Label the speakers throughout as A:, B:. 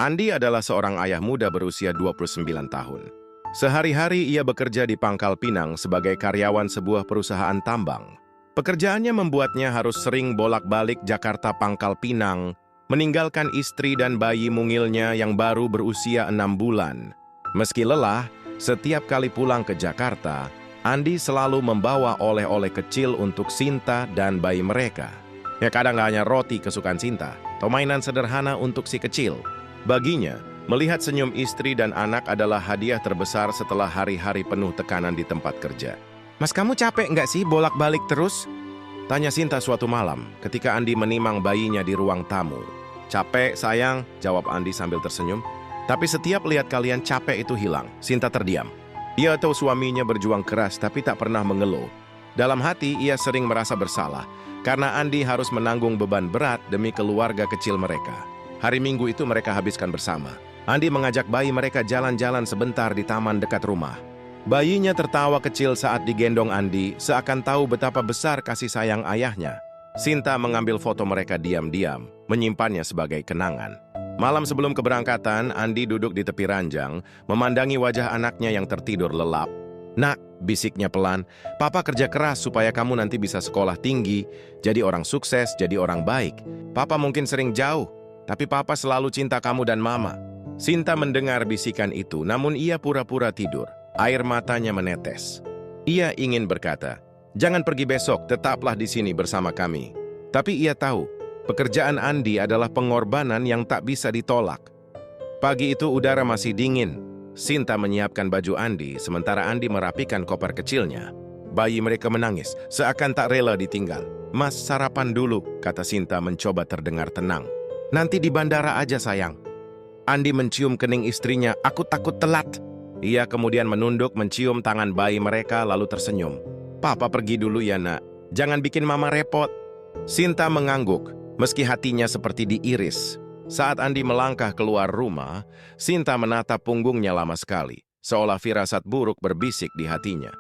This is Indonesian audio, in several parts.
A: Andi adalah seorang ayah muda berusia 29 tahun. Sehari-hari ia bekerja di Pangkal Pinang sebagai karyawan sebuah perusahaan tambang. Pekerjaannya membuatnya harus sering bolak-balik Jakarta Pangkal Pinang, meninggalkan istri dan bayi mungilnya yang baru berusia 6 bulan. Meski lelah, setiap kali pulang ke Jakarta, Andi selalu membawa oleh-oleh kecil untuk Sinta dan bayi mereka. Ya kadang nggak hanya roti kesukaan Sinta, atau mainan sederhana untuk si kecil. Baginya, melihat senyum istri dan anak adalah hadiah terbesar setelah hari-hari penuh tekanan di tempat kerja. "Mas, kamu capek nggak sih bolak-balik terus?" tanya Sinta suatu malam ketika Andi menimang bayinya di ruang tamu. "Capek, sayang," jawab Andi sambil tersenyum. "Tapi setiap lihat kalian capek itu hilang." Sinta terdiam. Ia tahu suaminya berjuang keras tapi tak pernah mengeluh. Dalam hati, ia sering merasa bersalah karena Andi harus menanggung beban berat demi keluarga kecil mereka. Hari Minggu itu mereka habiskan bersama. Andi mengajak bayi mereka jalan-jalan sebentar di taman dekat rumah. Bayinya tertawa kecil saat digendong Andi, seakan tahu betapa besar kasih sayang ayahnya. Sinta mengambil foto mereka diam-diam, menyimpannya sebagai kenangan. Malam sebelum keberangkatan, Andi duduk di tepi ranjang, memandangi wajah anaknya yang tertidur lelap. "Nak," bisiknya pelan, "Papa kerja keras supaya kamu nanti bisa sekolah tinggi, jadi orang sukses, jadi orang baik. Papa mungkin sering jauh, tapi Papa selalu cinta kamu dan Mama." Sinta mendengar bisikan itu, namun ia pura-pura tidur. Air matanya menetes. Ia ingin berkata, "Jangan pergi besok, tetaplah di sini bersama kami." Tapi ia tahu, pekerjaan Andi adalah pengorbanan yang tak bisa ditolak. Pagi itu udara masih dingin. Sinta menyiapkan baju Andi, sementara Andi merapikan koper kecilnya. Bayi mereka menangis, seakan tak rela ditinggal. "Mas, sarapan dulu," kata Sinta mencoba terdengar tenang. "Nanti di bandara aja, sayang." Andi mencium kening istrinya, "Aku takut telat." Ia kemudian menunduk mencium tangan bayi mereka lalu tersenyum. "Papa pergi dulu ya, Nak. Jangan bikin Mama repot." Sinta mengangguk, meski hatinya seperti diiris. Saat Andi melangkah keluar rumah, Sinta menatap punggungnya lama sekali, seolah firasat buruk berbisik di hatinya.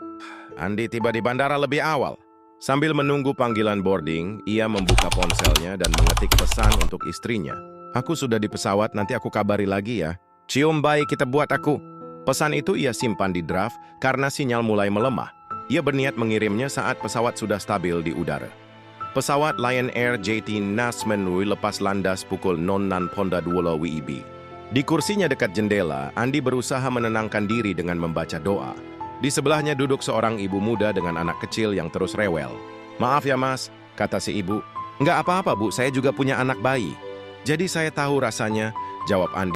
A: Andi tiba di bandara lebih awal. Sambil menunggu panggilan boarding, ia membuka ponselnya dan mengetik pesan untuk istrinya. "Aku sudah di pesawat, nanti aku kabari lagi ya. Cium bayi kita buat aku." Pesan itu ia simpan di draft karena sinyal mulai melemah. Ia berniat mengirimnya saat pesawat sudah stabil di udara. Pesawat Lion Air JT Nasmenrui lepas landas pukul 06.20 WIB. Di kursinya dekat jendela, Andi berusaha menenangkan diri dengan membaca doa. Di sebelahnya duduk seorang ibu muda dengan anak kecil yang terus rewel. "Maaf ya, Mas," kata si ibu. "Nggak apa-apa, Bu, saya juga punya anak bayi." "Jadi saya tahu rasanya," jawab Andi.